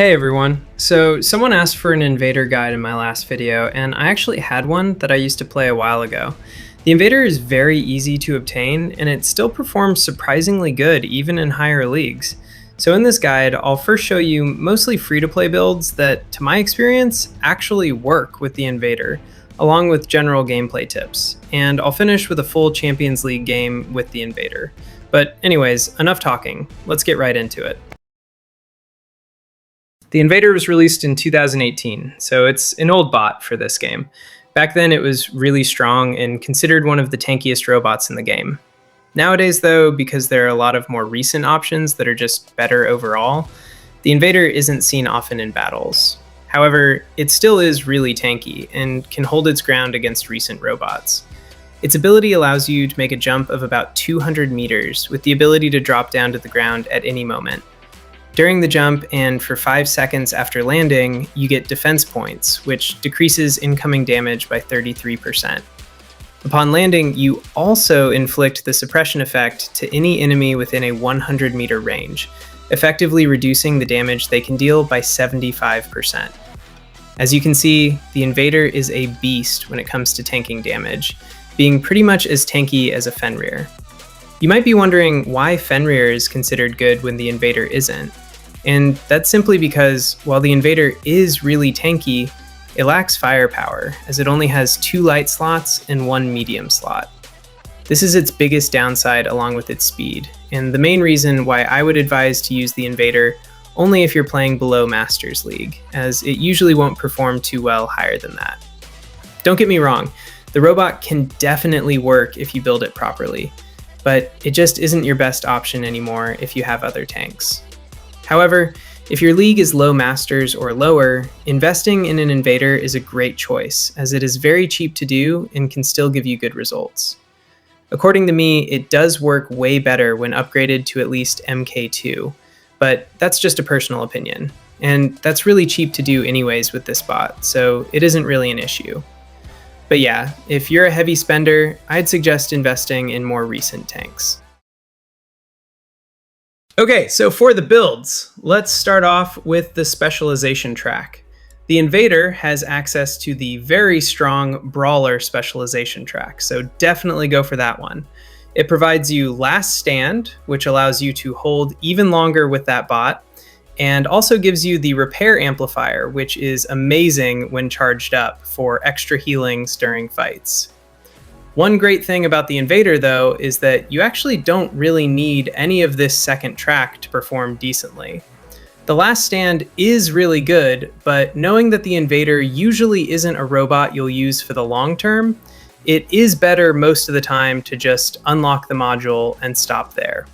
Hey everyone. So someone asked for an Invader guide in my last video, and I actually had one that I used to play a while ago. The Invader is very easy to obtain, and it still performs surprisingly good even in higher leagues. So in this guide, I'll first show you mostly free-to-play builds that, to my experience, actually work with the Invader, along with general gameplay tips. And I'll finish with a full Champions League game with the Invader. But anyways, enough talking. Let's get right into it. The Invader was released in 2018, so it's an old bot for this game. Back then it was really strong and considered one of the tankiest robots in the game. Nowadays though, because there are a lot of more recent options that are just better overall, the Invader isn't seen often in battles. However, it still is really tanky and can hold its ground against recent robots. Its ability allows you to make a jump of about 200 meters with the ability to drop down to the ground at any moment. During the jump and for 5 seconds after landing, you get defense points, which decreases incoming damage by 33%. Upon landing, you also inflict the suppression effect to any enemy within a 100 meter range, effectively reducing the damage they can deal by 75%. As you can see, the Invader is a beast when it comes to tanking damage, being pretty much as tanky as a Fenrir. You might be wondering why Fenrir is considered good when the Invader isn't. And that's simply because, while the Invader is really tanky, it lacks firepower, as it only has 2 light slots and 1 medium slot. This is its biggest downside along with its speed, and the main reason why I would advise to use the Invader only if you're playing below Masters League, as it usually won't perform too well higher than that. Don't get me wrong, the robot can definitely work if you build it properly, but it just isn't your best option anymore if you have other tanks. However, if your league is low Masters or lower, investing in an Invader is a great choice, as it is very cheap to do and can still give you good results. According to me, it does work way better when upgraded to at least MK2, but that's just a personal opinion, and that's really cheap to do anyways with this bot, so it isn't really an issue. But yeah, if you're a heavy spender, I'd suggest investing in more recent tanks. Okay, so for the builds, let's start off with the specialization track. The Invader has access to the very strong Brawler specialization track, so definitely go for that one. It provides you Last Stand, which allows you to hold even longer with that bot, and also gives you the Repair Amplifier, which is amazing when charged up for extra healings during fights. One great thing about the Invader, though, is that you actually don't really need any of this second track to perform decently. The Last Stand is really good, but knowing that the Invader usually isn't a robot you'll use for the long term, it is better most of the time to just unlock the module and stop there.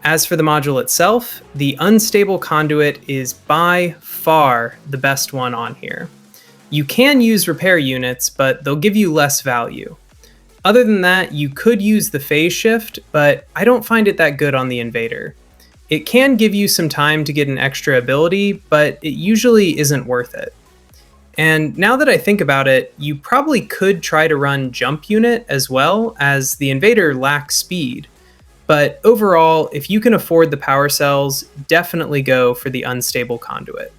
As for the module itself, the Unstable Conduit is by far the best one on here. You can use repair units, but they'll give you less value. Other than that, you could use the phase shift, but I don't find it that good on the Invader. It can give you some time to get an extra ability, but it usually isn't worth it. And now that I think about it, you probably could try to run Jump Unit as well, as the Invader lacks speed. But overall, if you can afford the power cells, definitely go for the Unstable Conduit.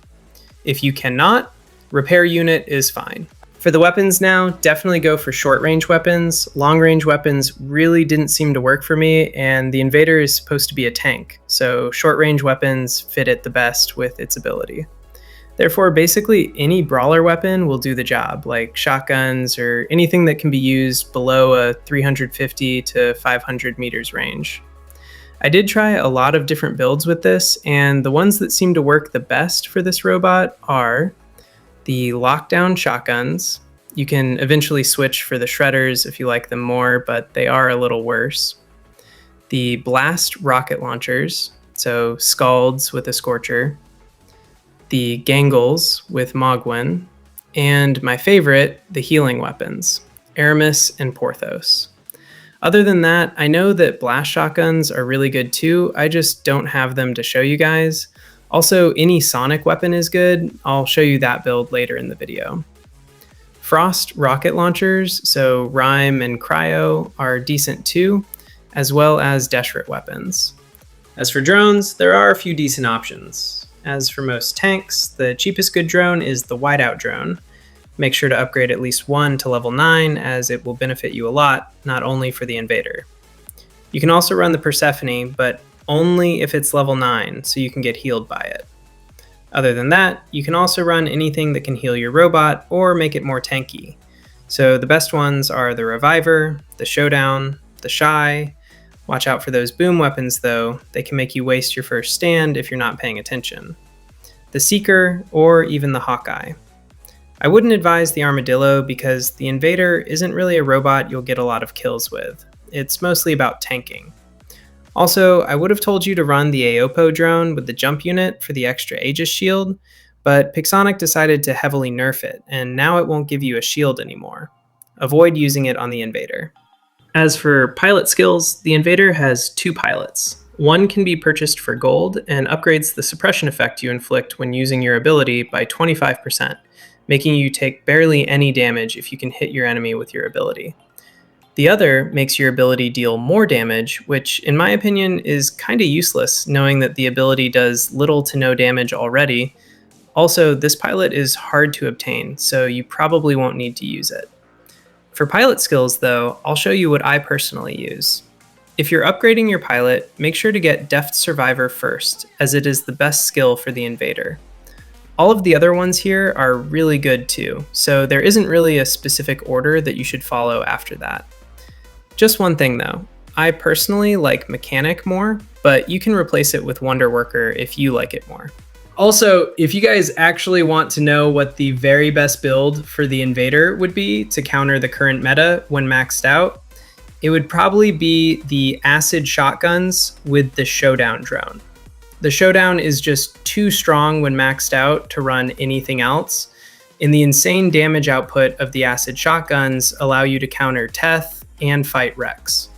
If you cannot, Repair Unit is fine. For the weapons now, definitely go for short-range weapons. Long-range weapons really didn't seem to work for me, and the Invader is supposed to be a tank, so short-range weapons fit it the best with its ability. Therefore, basically any brawler weapon will do the job, like shotguns or anything that can be used below a 350 to 500 meters range. I did try a lot of different builds with this, and the ones that seem to work the best for this robot are the lockdown shotguns. You can eventually switch for the shredders if you like them more, but they are a little worse. The blast rocket launchers, so Scalds with a Scorcher. The Gangles with Mogwin. And my favorite, the healing weapons, Aramis and Porthos. Other than that, I know that blast shotguns are really good too, I just don't have them to show you guys. Also, any sonic weapon is good. I'll show you that build later in the video. Frost rocket launchers, so Rime and Cryo, are decent too, as well as Deshret weapons. As for drones, there are a few decent options. As for most tanks, the cheapest good drone is the whiteout drone. Make sure to upgrade at least one to level 9 as it will benefit you a lot, not only for the Invader. You can also run the Persephone, but only if it's level 9, so you can get healed by it. Other than that, you can also run anything that can heal your robot or make it more tanky. So the best ones are the Reviver, the Showdown, the Shy. Watch out for those boom weapons though, they can make you waste your first stand if you're not paying attention. The Seeker, or even the Hawkeye. I wouldn't advise the Armadillo because the Invader isn't really a robot you'll get a lot of kills with. It's mostly about tanking. Also, I would have told you to run the Aopo drone with the jump unit for the extra Aegis shield, but Pixonic decided to heavily nerf it, and now it won't give you a shield anymore. Avoid using it on the Invader. As for pilot skills, the Invader has 2 pilots. One can be purchased for gold and upgrades the suppression effect you inflict when using your ability by 25%, making you take barely any damage if you can hit your enemy with your ability. The other makes your ability deal more damage, which in my opinion is kinda useless, knowing that the ability does little to no damage already. Also, this pilot is hard to obtain, so you probably won't need to use it. For pilot skills though, I'll show you what I personally use. If you're upgrading your pilot, make sure to get Deft Survivor first, as it is the best skill for the Invader. All of the other ones here are really good too, so there isn't really a specific order that you should follow after that. Just one thing though, I personally like Mechanic more, but you can replace it with Wonder Worker if you like it more. Also, if you guys actually want to know what the very best build for the Invader would be to counter the current meta when maxed out, it would probably be the Acid Shotguns with the Showdown drone. The Showdown is just too strong when maxed out to run anything else, and the insane damage output of the Acid Shotguns allow you to counter Teth and fight Rex.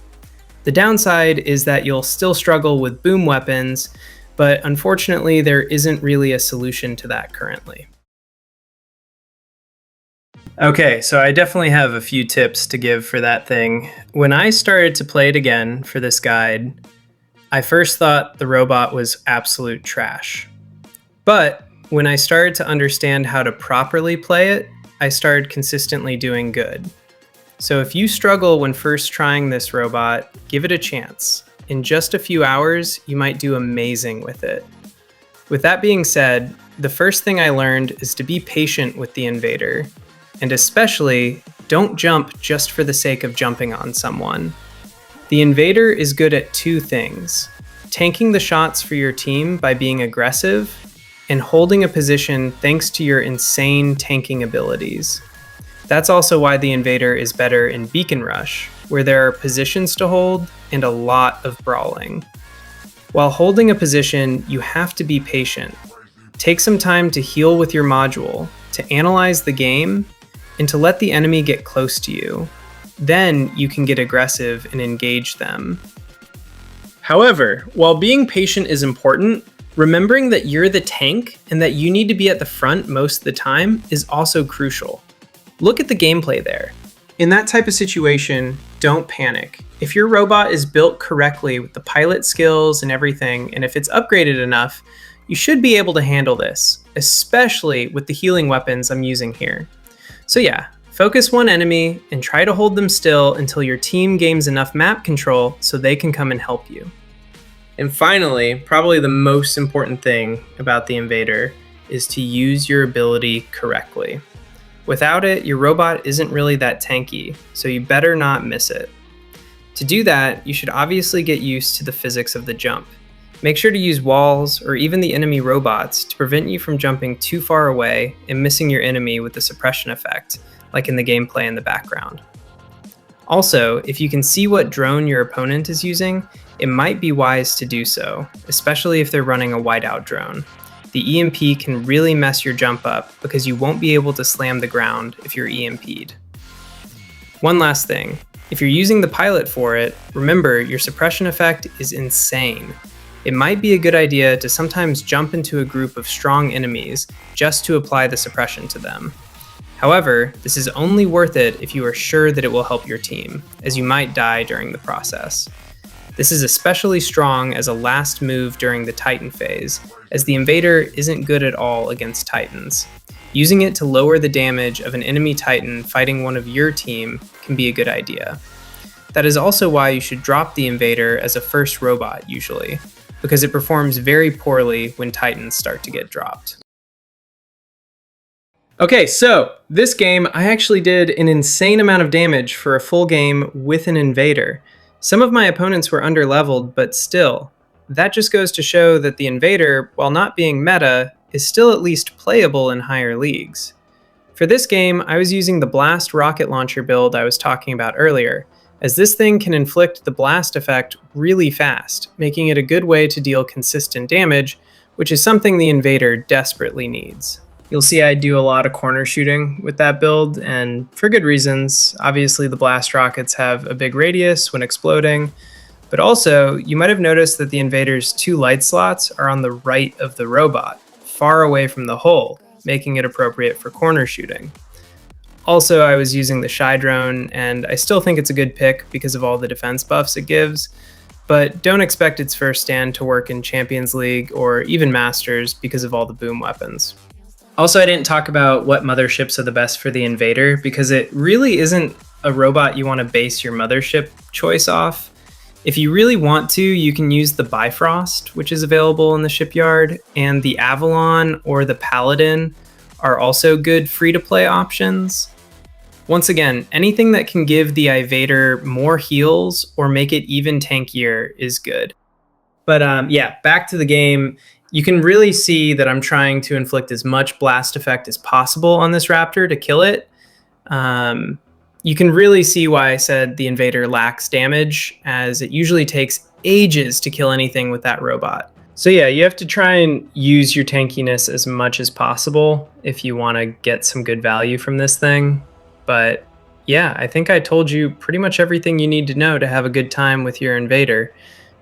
The downside is that you'll still struggle with boom weapons, but unfortunately there isn't really a solution to that currently. Okay, so I definitely have a few tips to give for that thing. When I started to play it again for this guide, I first thought the robot was absolute trash. But when I started to understand how to properly play it, I started consistently doing good. So if you struggle when first trying this robot, give it a chance. In just a few hours, you might do amazing with it. With that being said, the first thing I learned is to be patient with the Invader, and especially don't jump just for the sake of jumping on someone. The Invader is good at 2 things: tanking the shots for your team by being aggressive, and holding a position thanks to your insane tanking abilities. That's also why the Invader is better in Beacon Rush, where there are positions to hold and a lot of brawling. While holding a position, you have to be patient. Take some time to heal with your module, to analyze the game, and to let the enemy get close to you. Then you can get aggressive and engage them. However, while being patient is important, remembering that you're the tank and that you need to be at the front most of the time is also crucial. Look at the gameplay there. In that type of situation, don't panic. If your robot is built correctly with the pilot skills and everything, and if it's upgraded enough, you should be able to handle this, especially with the healing weapons I'm using here. So yeah, focus one enemy and try to hold them still until your team gains enough map control so they can come and help you. And finally, probably the most important thing about the Invader is to use your ability correctly. Without it, your robot isn't really that tanky, so you better not miss it. To do that, you should obviously get used to the physics of the jump. Make sure to use walls or even the enemy robots to prevent you from jumping too far away and missing your enemy with the suppression effect, like in the gameplay in the background. Also, if you can see what drone your opponent is using, it might be wise to do so, especially if they're running a whiteout drone. The EMP can really mess your jump up because you won't be able to slam the ground if you're EMP'd. One last thing, if you're using the pilot for it, remember your suppression effect is insane. It might be a good idea to sometimes jump into a group of strong enemies just to apply the suppression to them. However, this is only worth it if you are sure that it will help your team, as you might die during the process. This is especially strong as a last move during the Titan phase, as the Invader isn't good at all against Titans. Using it to lower the damage of an enemy Titan fighting one of your team can be a good idea. That is also why you should drop the Invader as a first robot usually, because it performs very poorly when Titans start to get dropped. Okay, so this game I actually did an insane amount of damage for a full game with an Invader. Some of my opponents were underleveled, but still, that just goes to show that the Invader, while not being meta, is still at least playable in higher leagues. For this game, I was using the Blast rocket launcher build I was talking about earlier, as this thing can inflict the blast effect really fast, making it a good way to deal consistent damage, which is something the Invader desperately needs. You'll see I do a lot of corner shooting with that build, and for good reasons. Obviously, the blast rockets have a big radius when exploding, but also, you might have noticed that the Invader's 2 light slots are on the right of the robot, far away from the hull, making it appropriate for corner shooting. Also, I was using the Shy Drone, and I still think it's a good pick because of all the defense buffs it gives, but don't expect its first stand to work in Champions League or even Masters because of all the boom weapons. Also, I didn't talk about what motherships are the best for the Invader because it really isn't a robot you want to base your mothership choice off. If you really want to, you can use the Bifrost, which is available in the shipyard, and the Avalon or the Paladin are also good free-to-play options. Once again, anything that can give the Invader more heals or make it even tankier is good. But yeah, back to the game. You can really see that I'm trying to inflict as much blast effect as possible on this Raptor to kill it. You can really see why I said the Invader lacks damage, as it usually takes ages to kill anything with that robot. So yeah, you have to try and use your tankiness as much as possible if you want to get some good value from this thing. But yeah, I think I told you pretty much everything you need to know to have a good time with your Invader.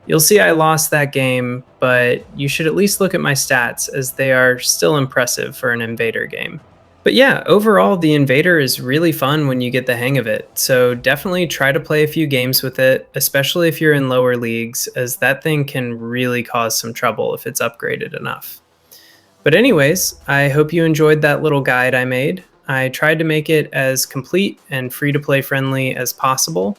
You'll see I lost that game, but you should at least look at my stats, as they are still impressive for an Invader game. But yeah, overall the Invader is really fun when you get the hang of it, so definitely try to play a few games with it, especially if you're in lower leagues, as that thing can really cause some trouble if it's upgraded enough. But anyways, I hope you enjoyed that little guide I made. I tried to make it as complete and free-to-play friendly as possible.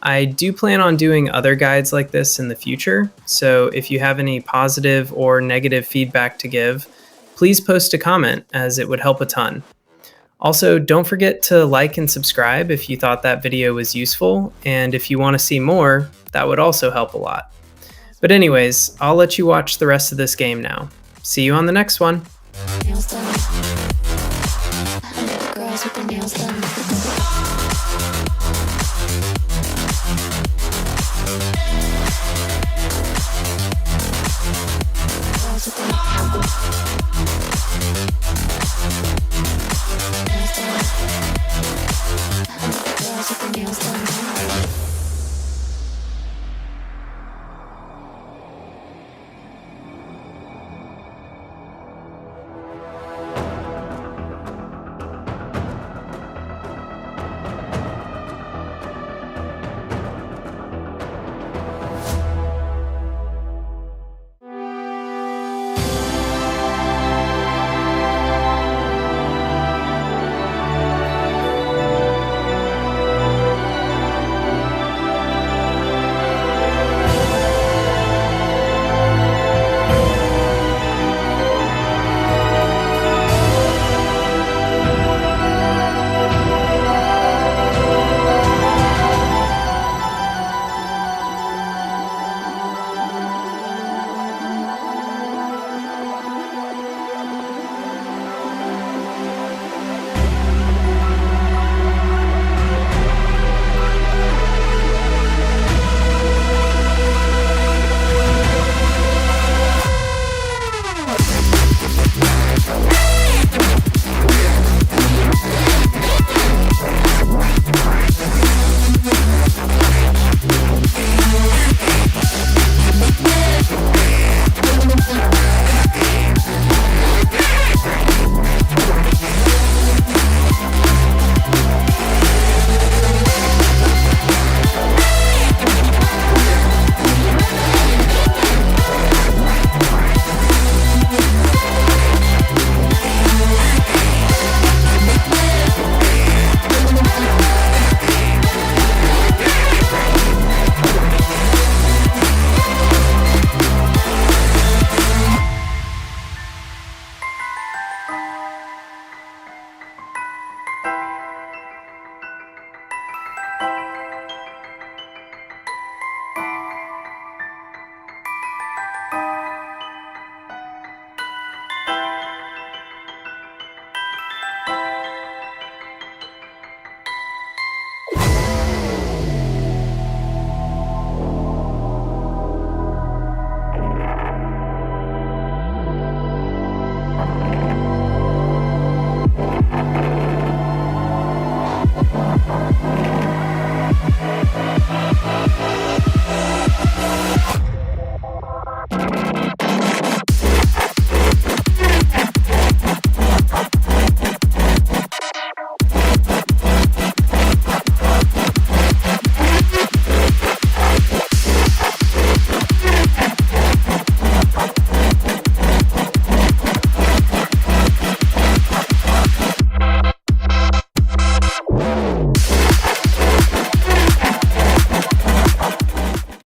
I do plan on doing other guides like this in the future, so if you have any positive or negative feedback to give, please post a comment, as it would help a ton. Also, don't forget to like and subscribe if you thought that video was useful, and if you want to see more, that would also help a lot. But anyways, I'll let you watch the rest of this game now. See you on the next one. Nails done. Girls with the nails done.